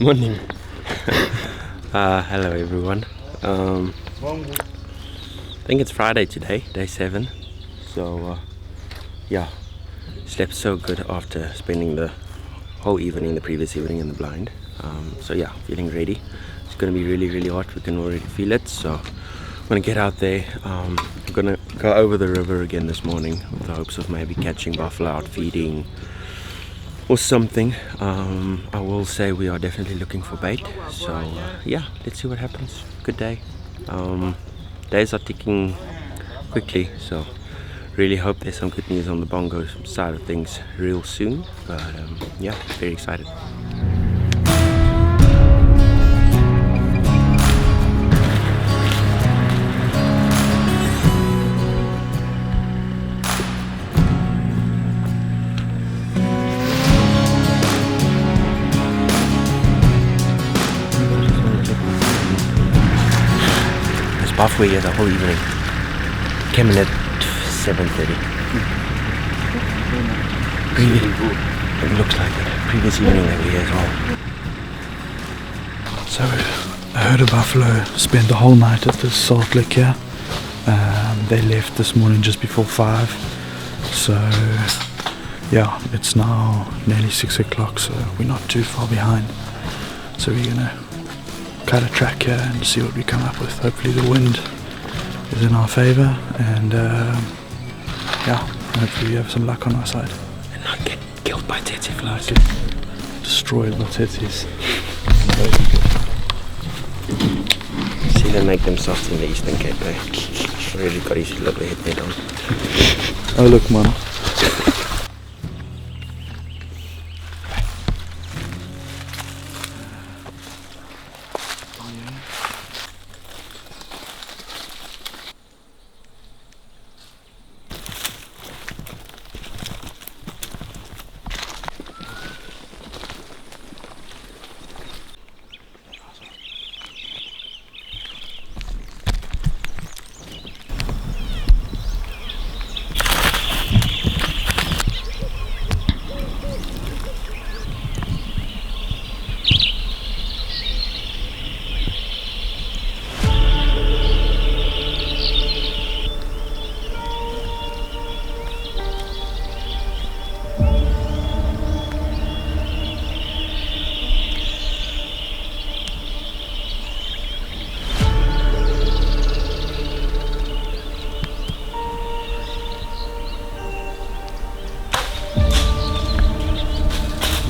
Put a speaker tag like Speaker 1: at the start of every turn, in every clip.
Speaker 1: Morning. Hello everyone. I think it's Friday today, day 7. So yeah, slept so good after spending the whole evening, the previous evening in the blind. So yeah, feeling ready. It's gonna be really hot. We can already feel it. So I'm gonna get out there. I'm gonna go over the river again this morning with the hopes of maybe catching buffalo out feeding or something. I will say we are definitely looking for bait. So yeah, let's see what happens. Good day. Days are ticking quickly, so really hope there's some good news on the bongo side of things real soon. But yeah, very excited. Halfway here the whole evening. Came in at 7:30. It looks like it. Previous evening they were here as well.
Speaker 2: So I heard a buffalo spent the whole night at the salt lick here. They left this morning just before 5. So yeah, it's now nearly 6 o'clock, so we're not too far behind. So we're gonna cut a track here and see what we come up with. Hopefully the wind is in our favor, and yeah, hopefully we have some luck on our side
Speaker 1: and not get killed by tsetse flies.
Speaker 2: Destroyed by tsetses.
Speaker 1: See, they make them soft in the Eastern Cape. Really got his lovely head on.
Speaker 2: Oh look, man.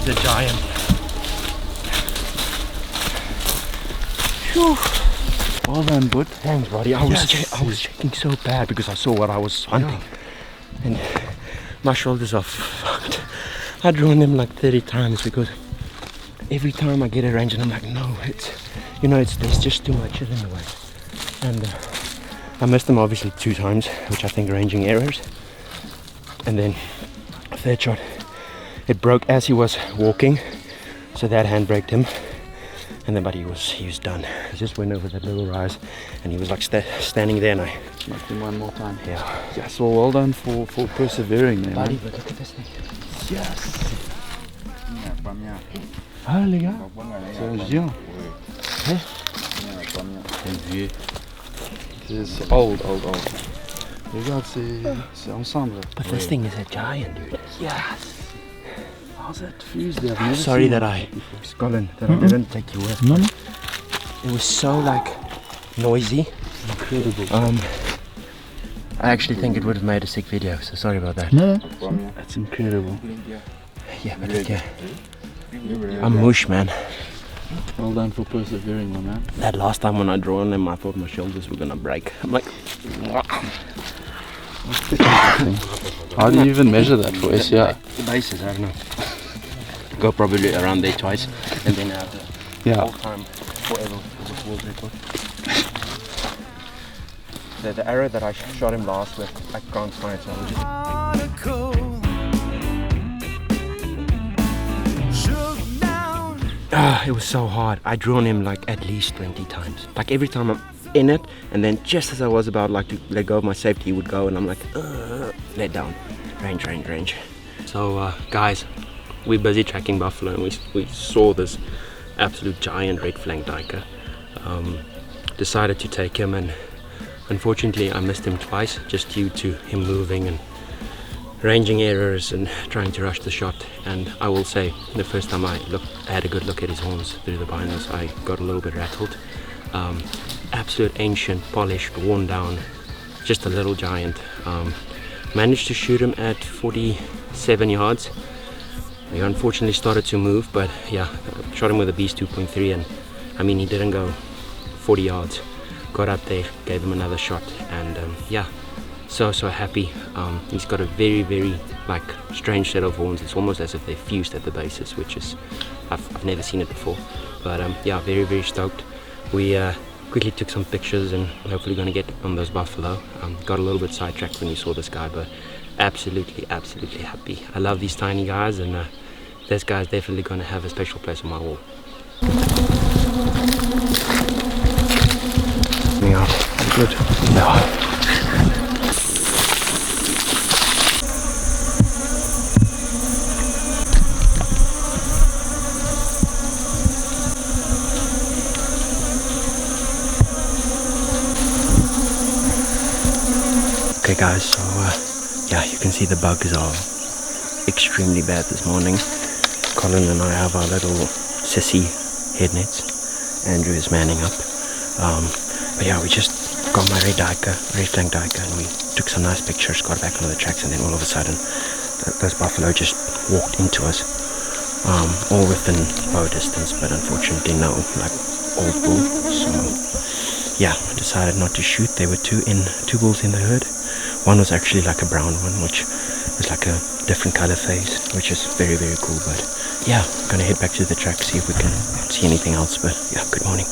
Speaker 1: A giant. Whew.
Speaker 2: Well done, bud.
Speaker 1: Thanks, buddy. I was checking so bad because I saw what I was hunting, and my shoulders are fucked. I've drawn them like 30 times because every time I get a range and I'm like, no, there's just too much in the way. And I missed them obviously 2 times, which I think ranging errors. And then a third shot, it broke as he was walking, so that hand braked him, and then but he was done. I just went over that little rise, and he was like standing there, and I
Speaker 2: Smacked him one more time.
Speaker 1: Yeah.
Speaker 2: Yes, well, well done for persevering there,
Speaker 1: buddy.
Speaker 2: man.
Speaker 1: But look at this thing.
Speaker 2: Yes. Allez les gars, c'est géant. C'est old. Regarde, c'est ensemble.
Speaker 1: But this thing is a giant, dude.
Speaker 2: Yes. How's that fused there?
Speaker 1: I'm sorry that I didn't take you with.
Speaker 2: No.
Speaker 1: It was so like noisy.
Speaker 2: Incredible.
Speaker 1: I actually think it would have made a sick video, so sorry about that.
Speaker 2: No. That's incredible.
Speaker 1: Yeah, but look, I'm mush, man.
Speaker 2: Well done for persevering, my man.
Speaker 1: That last time when I drew on them, I thought my shoulders were gonna break. I'm like,
Speaker 2: how do you even measure that for SCI?
Speaker 1: the bases, I don't know. Go probably around there twice, and then all time forever was world record. The arrow that I shot him last with, I can't find it, so I was just... it was so hard. I drew on him like at least 20 times. Like every time I'm in it, and then just as I was about like to let go of my safety, he would go, and I'm like, let down. Range. So guys, we're busy tracking buffalo, and we saw this absolute giant red flanked duiker. Decided to take him, and unfortunately I missed him twice just due to him moving and ranging errors and trying to rush the shot. And I will say, the first time I had a good look at his horns through the binos, I got a little bit rattled. Absolute ancient, polished, worn down, just a little giant. Managed to shoot him at 47 yards. He unfortunately started to move, but yeah, shot him with a Beast 2.3, and I mean, he didn't go 40 yards. Got up there, gave him another shot, and yeah, so happy. He's got a very like strange set of horns. It's almost as if they're fused at the bases, which is I've never seen it before. But yeah, very stoked. We quickly took some pictures and hopefully going to get on those buffalo. Got a little bit sidetracked when you saw this guy, but absolutely happy. I love these tiny guys, and this guy's definitely going to have a special place on my wall. Yeah, good. Yeah. Okay guys, so yeah, you can see the bugs are extremely bad this morning. Colin and I have our little sissy head nets. Andrew is manning up. But yeah, we just got my red flank duiker, and we took some nice pictures, got back onto the tracks, and then all of a sudden those buffalo just walked into us, all within bow distance, but unfortunately no like old bull. So yeah, I decided not to shoot. There were two bulls in the herd. One was actually like a brown one, which was like a different color phase, which is very cool. But yeah, I'm gonna head back to the track, see if we can see anything else. But yeah, good morning.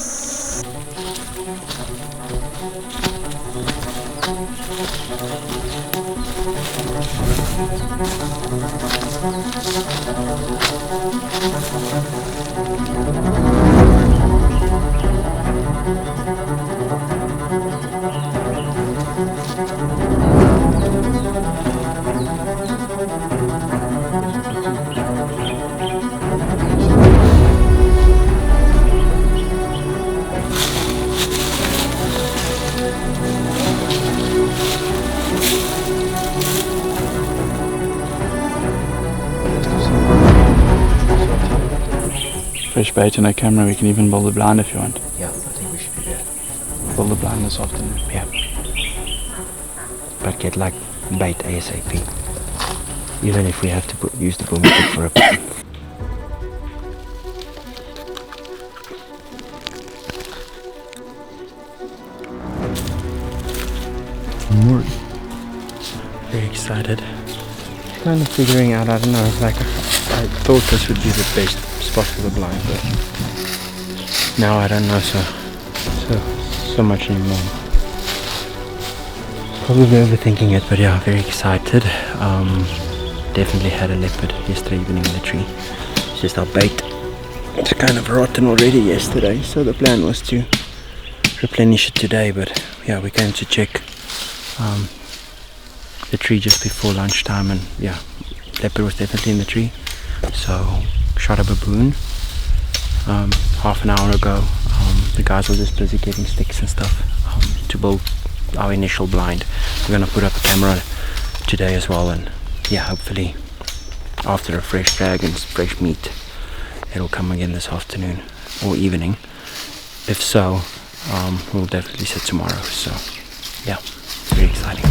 Speaker 2: Fresh bait and a camera, we can even build a blind if you want.
Speaker 1: Yeah, I think we should do that.
Speaker 2: Build a blind this afternoon.
Speaker 1: Yeah. But get like bait ASAP. Even if we have to use the boom stick for a
Speaker 2: More.
Speaker 1: Very excited. Kind of figuring out, I don't know, like I thought this would be the best spot for the blind, but now I don't know so much anymore. Probably overthinking it, but yeah, very excited. Definitely had a leopard yesterday evening in the tree. It's just our bait. It's kind of rotten already yesterday, so the plan was to replenish it today, but yeah, we're going to check the tree just before lunchtime, and yeah, leopard was definitely in the tree. So shot a baboon half an hour ago. The guys were just busy getting sticks and stuff to build our initial blind. We're gonna put up a camera today as well, and yeah, hopefully after a fresh drag and fresh meat, it'll come again this afternoon or evening. If so, we'll definitely set tomorrow. So yeah, very exciting.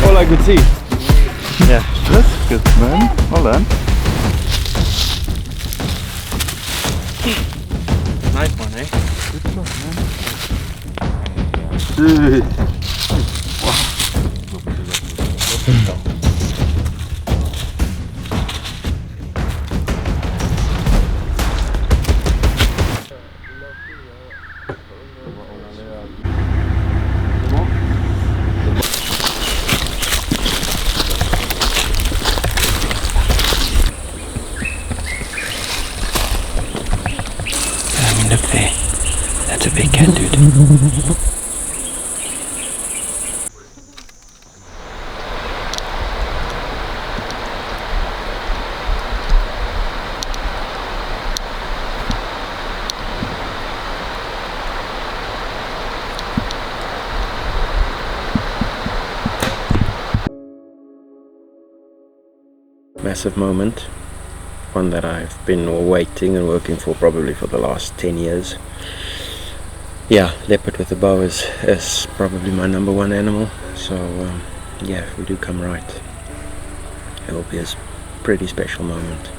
Speaker 2: All I could see.
Speaker 1: Yeah.
Speaker 2: That's good, man. Well done.
Speaker 1: nice one, eh?
Speaker 2: Good shot, man.
Speaker 1: Look there. That's a big cat, dude. Massive moment. One that I've been waiting and working for probably for the last 10 years. Yeah, leopard with a bow is probably my number one animal. So yeah, if we do come right, it will be a pretty special moment.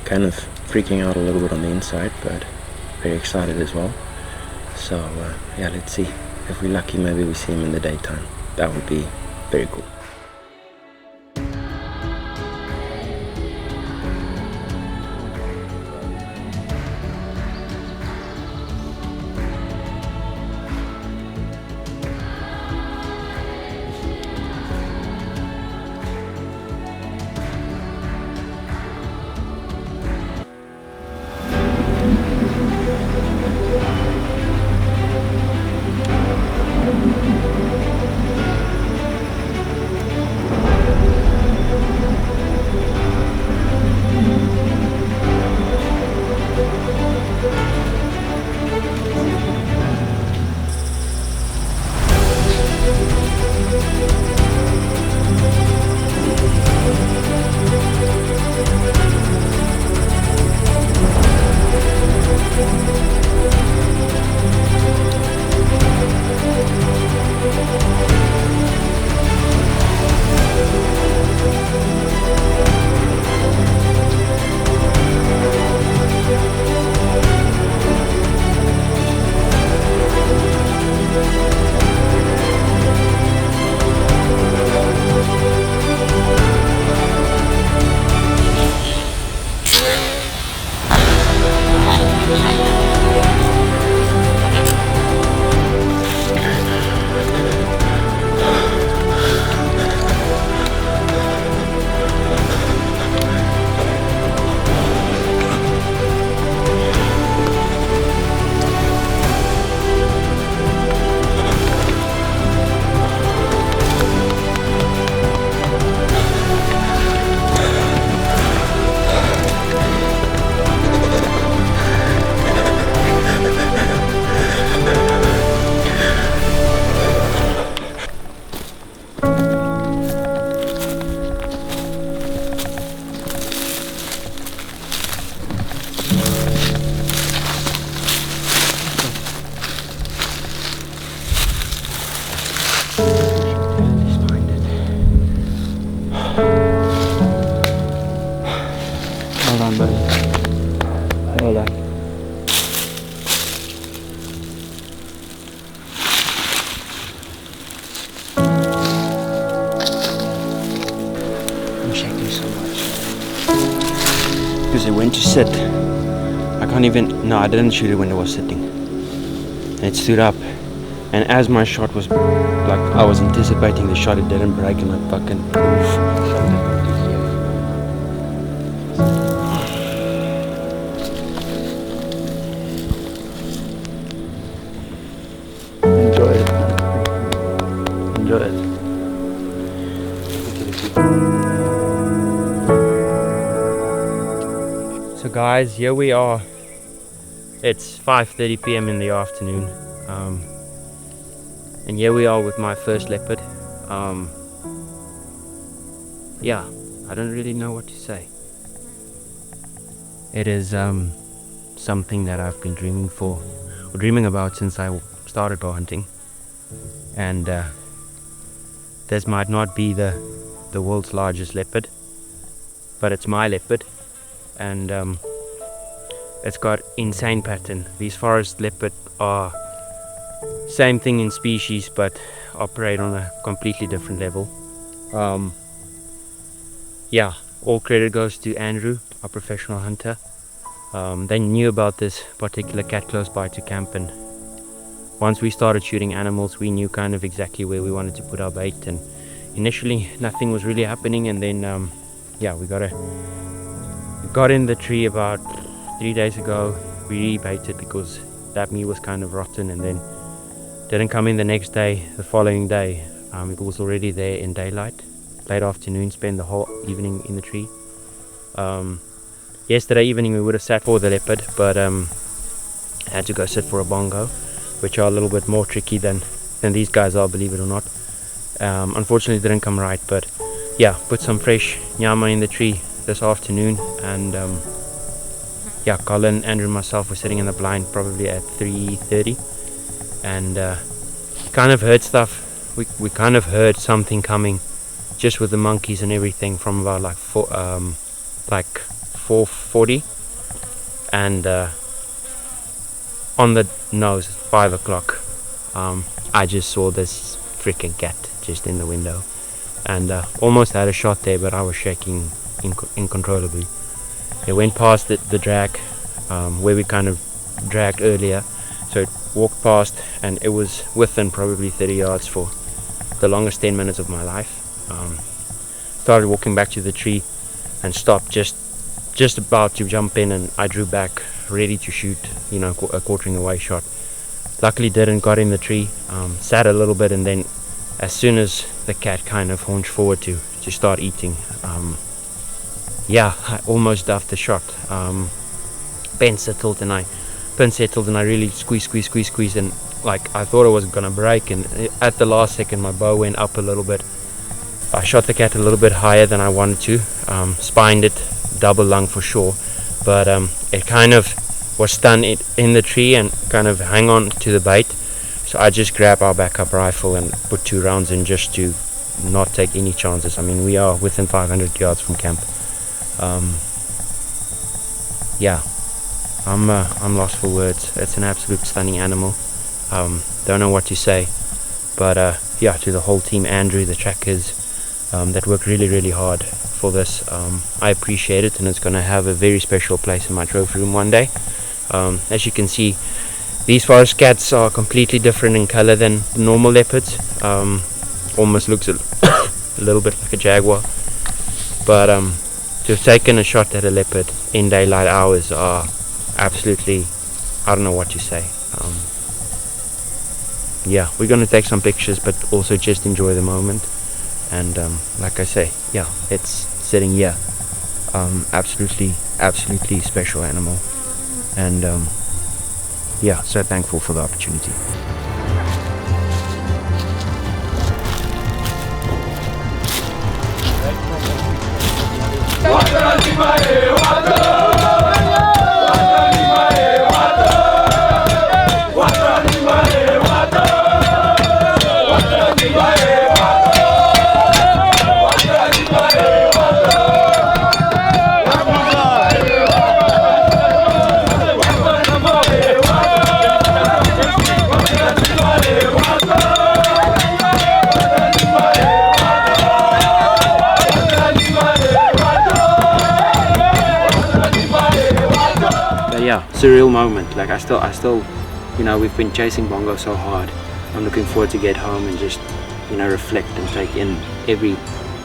Speaker 1: Kind of freaking out a little bit on the inside, but very excited as well. So yeah, let's see. If we're lucky, maybe we see him in the daytime. That would be very cool. Because it went to sit. I can't even, no, I didn't shoot it when it was sitting. And it stood up. And as my shot was, like, I was anticipating the shot, it didn't break and I fucking
Speaker 2: Enjoy it. Enjoy it.
Speaker 1: So guys, here we are. It's 5:30 p.m. in the afternoon, and here we are with my first leopard. Yeah, I don't really know what to say. It is something that I've been dreaming about since I started bow hunting. And this might not be the world's largest leopard, but it's my leopard. And It's got insane pattern. These forest leopard are same thing in species, but operate on a completely different level. Yeah, all credit goes to Andrew, our professional hunter. They knew about this particular cat close by to camp, and once we started shooting animals, we knew kind of exactly where we wanted to put our bait. And initially nothing was really happening, and then yeah, we got in the tree about 3 days ago. We rebaited because that meat was kind of rotten, and then didn't come in the next day. The following day, it was already there in daylight. Late afternoon, spent the whole evening in the tree. Yesterday evening we would have sat for the leopard, but had to go sit for a bongo, which are a little bit more tricky than these guys are, believe it or not. Unfortunately it didn't come right, but yeah, put some fresh nyama in the tree this afternoon, and yeah, Colin, Andrew and myself were sitting in the blind probably at 3:30, and kind of heard stuff. We kind of heard something coming just with the monkeys and everything from about like 4:40, and on the nose at 5 o'clock I just saw this freaking cat just in the window, and almost had a shot there, but I was shaking uncontrollably. It went past the drag where we kind of dragged earlier, so it walked past, and it was within probably 30 yards for the longest 10 minutes of my life. Started walking back to the tree and stopped just about to jump in, and I drew back ready to shoot, you know, a quartering away shot. Luckily didn't, got in the tree, sat a little bit, and then as soon as the cat kind of hunched forward to start eating, yeah, I almost duffed the shot. Pin settled and I really squeezed, and like I thought it was gonna break, and at the last second my bow went up a little bit. I shot the cat a little bit higher than I wanted to, spined it, double lung for sure, but it kind of was stunned in the tree and kind of hang on to the bait. So I just grabbed our backup rifle and put 2 rounds in just to not take any chances. I mean, we are within 500 yards from camp. Yeah, I'm lost for words. It's an absolute stunning animal. Don't know what to say, but yeah, to the whole team, Andrew, the trackers, that worked really hard for this, I appreciate it, and it's going to have a very special place in my trophy room one day. As you can see, these forest cats are completely different in color than the normal leopards. Almost looks a little bit like a jaguar, but to have taken a shot at a leopard in daylight hours are absolutely, I don't know what to say. Yeah, we're going to take some pictures, but also just enjoy the moment. And like I say, yeah, it's sitting here, absolutely special animal, and yeah, so thankful for the opportunity. Yeah, surreal moment. Like I still, you know, we've been chasing bongo so hard. I'm looking forward to get home and just, you know, reflect and take in every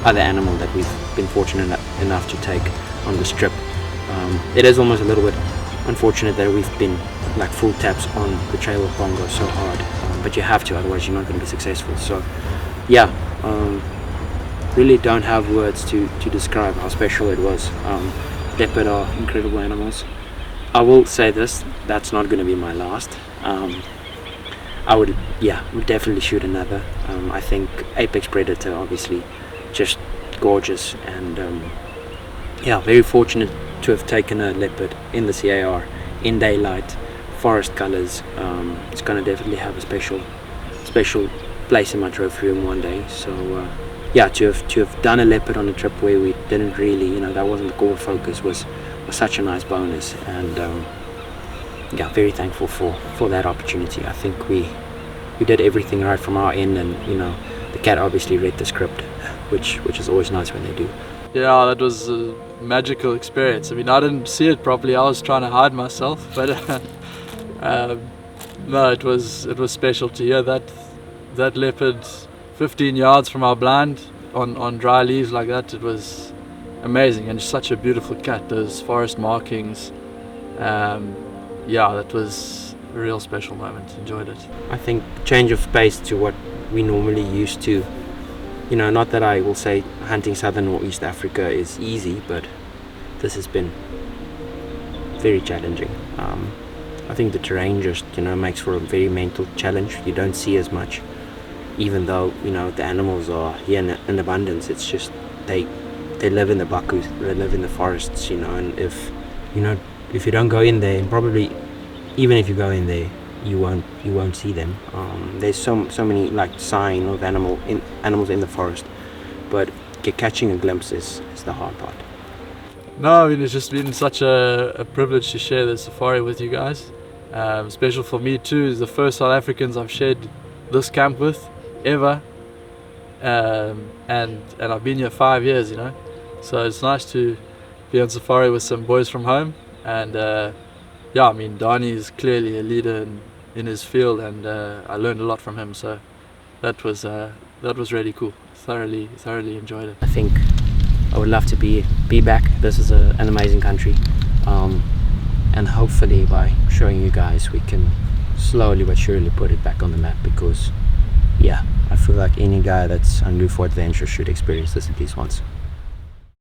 Speaker 1: other animal that we've been fortunate enough to take on this trip. It is almost a little bit unfortunate that we've been like full taps on the trail of bongo so hard, but you have to, otherwise you're not going to be successful. So yeah, really don't have words to describe how special it was. Leopard are incredible animals. I will say this, that's not going to be my last. I would definitely shoot another. I think apex predator, obviously, just gorgeous, and yeah, very fortunate to have taken a leopard in the CAR in daylight, forest colors. It's going to definitely have a special place in my trophy room one day. So yeah, to have done a leopard on a trip where we didn't really, you know, that wasn't the core focus, was such a nice bonus. And yeah, very thankful for that opportunity. I think we did everything right from our end, and the cat obviously read the script, which is always nice when they do.
Speaker 2: Yeah, that was a magical experience. I mean, I didn't see it properly. I was trying to hide myself, but no, it was special to hear that leopard 15 yards from our blind on dry leaves like that. It was amazing, and such a beautiful cat. Those forest markings. Yeah, that was a real special moment. Enjoyed it.
Speaker 1: I think change of pace to what we normally used to. Not that I will say hunting southern or East Africa is easy, but this has been very challenging. I think the terrain just makes for a very mental challenge. You don't see as much, even though the animals are here in abundance. It's just they live in the bakus, they live in the forests, and if you don't go in there, and probably even if you go in there, you won't see them. There's so many like sign of animals in the forest, but catching a glimpse is the hard part.
Speaker 2: No, I mean, it's just been such a privilege to share the safari with you guys. Special for me too, is the first South Africans I've shared this camp with ever, and I've been here 5 years, so it's nice to be on safari with some boys from home. And yeah, I mean, Danie is clearly a leader in his field, and I learned a lot from him, so that was really cool. Thoroughly enjoyed it.
Speaker 1: I think I would love to be back. This is an amazing country, and hopefully by showing you guys we can slowly but surely put it back on the map, because yeah, I feel like any guy that's hungry for adventure should experience this at least once.